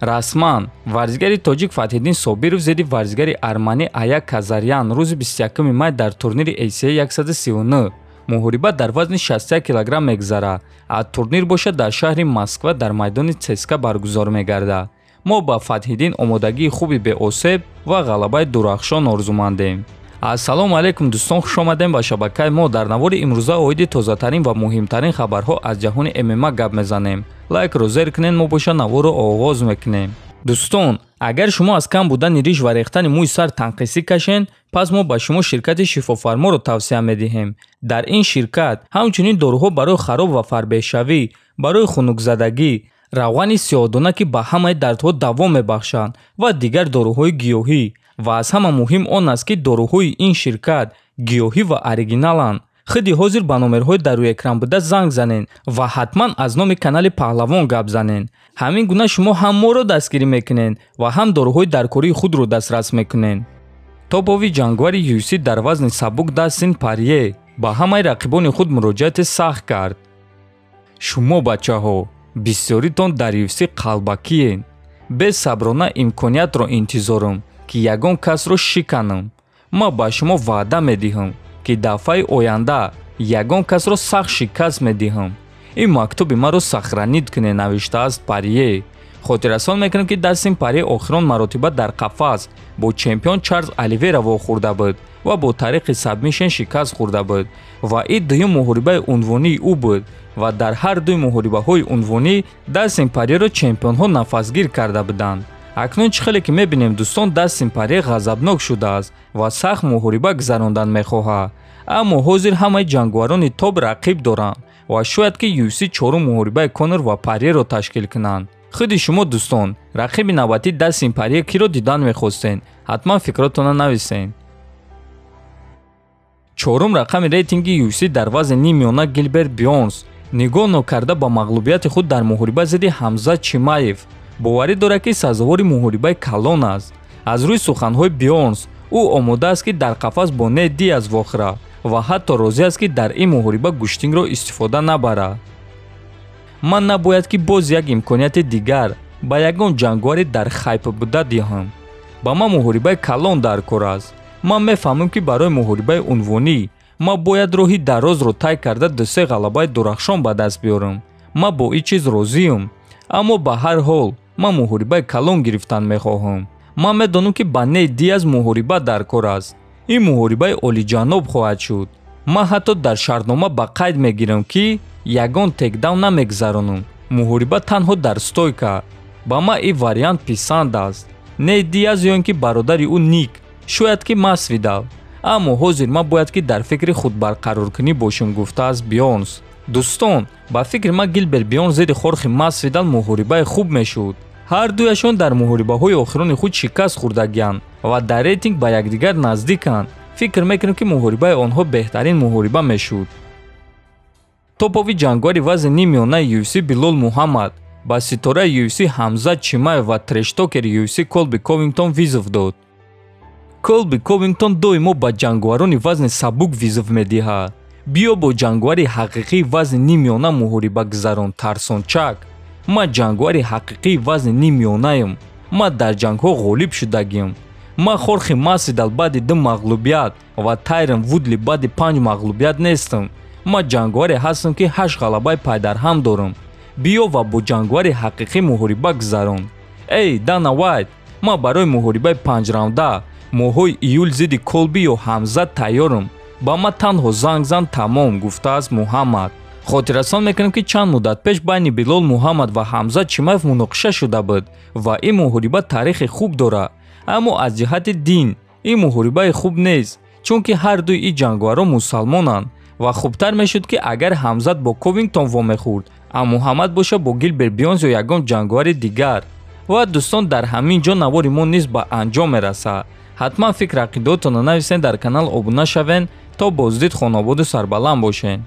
расман варзигари тоҷик Фатҳиддин Собиров зидди варзигари арманӣ Аяк Казарян рӯзи 21 май дар турнири ACA 139 муҳориба дар вазни 61 кг мегзарад. аз турнир бошад дар шаҳри Москва дар майдони ЦСКА баргузор мегардад. мо ба Фатҳиддин омодагии хуби беосеб ва ғалабаи дурахшон орзумандем. ассалому алайкум дӯстон, хушомадем ба шабакаи мо. дар навори имрӯза оиди тозатарин ва муҳимтарин хабарҳо аз ҷаҳони ММА гап мезанем. лайкро зер кунед, мо боша наворро оғоз мекунем. дӯстон, агар шумо аз кам будани риш ва рехтани мӯи сар танқисӣ кашен, пас мо ба шумо ширкати шифофарморо тавсия медиҳем. дар ин ширкат ҳамчунин доруҳо барои хароб ва фарбеҳшавӣ, барои хунукзадагӣ, равғани сиёҳдона ки ба ҳамаи дардҳо даво мебахшанд ва дигар доруҳои гиёҳӣ. ва аз ҳама муҳим он аст ки доруҳои ин ширкат гиёҳӣ ва оригиналанд. худи ҳозир ба номерҳои дар рӯи экран буда занг занед ва ҳатман аз номи канали Паҳлавон гап занед. ҳамин гуна шумо ҳам моро дастгирӣ мекунед ва ҳам доруҳои даркории худро дастрас мекунед. топови ҷангвари UFC дар вазни сабук Дастин Порье ба ҳамаи рақибони худ муроҷиати сахт кард. шумо бачаҳо, бисёритон дар UFC қалбакиед. бесаброна имкониятро интизорам ки ягон касро шиканам. ман ба шумо ваъда медиҳам ки дафъаи оянда ягон касро сахт шикаст медиҳам. ин мактуби маро сахранид кунед, навиштааст Порье. хотиррасон мекунам ки Дастин Порье охирон маротиба дар қафас бо чемпион Чарлз Оливера вохӯрда буд ва бо тариқи сабмишн шикаст хӯрда буд ва ин дуюм муҳорибаи унвонии ӯ буд ва дар ҳар дуи муҳорибаҳои унвонӣ Дастин Порьеро чемпионҳо нафасгир карда буданд. акнун чӣ хеле ки мебинем дӯстон, Дастин Порье ғазабнок шудааст ва сахт муҳориба гузарондан мехоҳад. аммо ҳозир ҳамаи ҷангварони тоб рақиб доранд ва шояд ки UFC чорум муҳорибаи Конор ва Порьеро ташкил кунанд. худи шумо дӯстон, рақиби навбатӣ Дастин Порье киро дидан мехостед? ҳатман фикротонро нависед. чорум рақами рейтинги UFC дар вазни нимёна Гилберт Бёрнс нигоҳ нокарда ба мағлубияти худ дар муҳориба зидди Ҳамзат Чимаев боварӣ дорад ки сазовори муҳорибаи калон аст. аз рӯи суханҳои Бёрнс ӯ омода аст ки дар қафас бо Нейт Диаз вохӯрад ва ҳатто розӣ аст ки дар ин муҳориба гӯштингро истифода набарад. ман набояд ки боз як имконияти дигар ба ягон ҷангвари дар хайп буда диҳам. ба ман муҳорибаи калон дар кор аст. ман мефаҳмам ки барои муҳорибаи унвонӣ ман бояд роҳи дарозро тай карда дусе ғалабаи дурахшон ба даст биёрам. ман бо ин чиз розиам, аммо ба ҳар ҳол ман муҳорибаи калон гирифтан мехоҳам. ман медонам ки ба Нейт Диаз муҳориба дар кор аст. ин муҳорибаи олиҷаноб хоҳад шуд. ман ҳатто дар шартнома ба қайд мегирам ки ягон текдаун намегзаронам. муҳориба танҳо дар стойка. ба ман ин вариант писанд аст. Нейт Диаз ё ин ки бародари ӯ Ник, шояд ки Масвидал. аммо ҳозир ман бояд ки дар фикри худбарқароркунӣ бошам, гуфтааст Бёрнс. дӯстон, ба фикри ман Гилберт Бёрнс зидди хорхи Масвидал муҳорибаи хуб мешуд. ҳар дуяшон дар муҳорибаҳои охирони худ шикаст хӯрдагиянд ва дар рейтинг ба якдигар наздиканд. фикр мекунам ки муҳорибаи онҳо беҳтарин муҳориба мешуд. топови ҷангвари вазни нимёнаи UFC Билол Муҳаммад ба ситораи UFC Ҳамзат Чимаев ва трештокери UFC Колби Ковингтон визов дод. Колби Ковингтон доимо ба ҷангварони вазни сабук визов медиҳад. биё бо ҷангвари ҳақиқии вазни нимёна муҳориба гузарон, тарсончак. ман ҷангвари ҳақиқии вазни нимёнаам. ман дар ҷангҳо ғолиб шудагиам. ман хорхи Масвидал баъди 2 мағлубият ва Тайрон Вудли баъди 5 мағлубият нестам. ман ҷангваре ҳастам ки 8 ғалабаи пайдарҳам дорам. биё ва бо ҷангвари ҳақиқӣ муҳориба гузарон. эй Дана Вайт, ман барои муҳорибаи 5 раунда моҳҳои июл зидди Колби ё Ҳамзат тайёрам. ба ман танҳо занг зан, тамом, гуфтааст Муҳаммад. хотиррасон мекунам ки чанд муддат пеш байни Билол Муҳаммад ва Ҳамзат Чимаев муноқиша шуда буд ва ин муҳориба таърихи хуб дорад. аммо аз ҷиҳати дин ин муҳорибаи хуб нест, чунки ҳар дуи ин ҷангварон мусалмонанд ва хубтар мешуд ки агар Ҳамзат бо Ковингтон вомехӯрд, а Муҳаммад боша бо Гилберт Бёрнс ё ягон ҷангвари дигар. ва дӯстон, дар ҳамин ҷо навори мо низ ба анҷом мерасад. ҳатман фикр ақидотонро нависен, дар канал обуна шавен. то боздид хонободу сарбаланд бошед.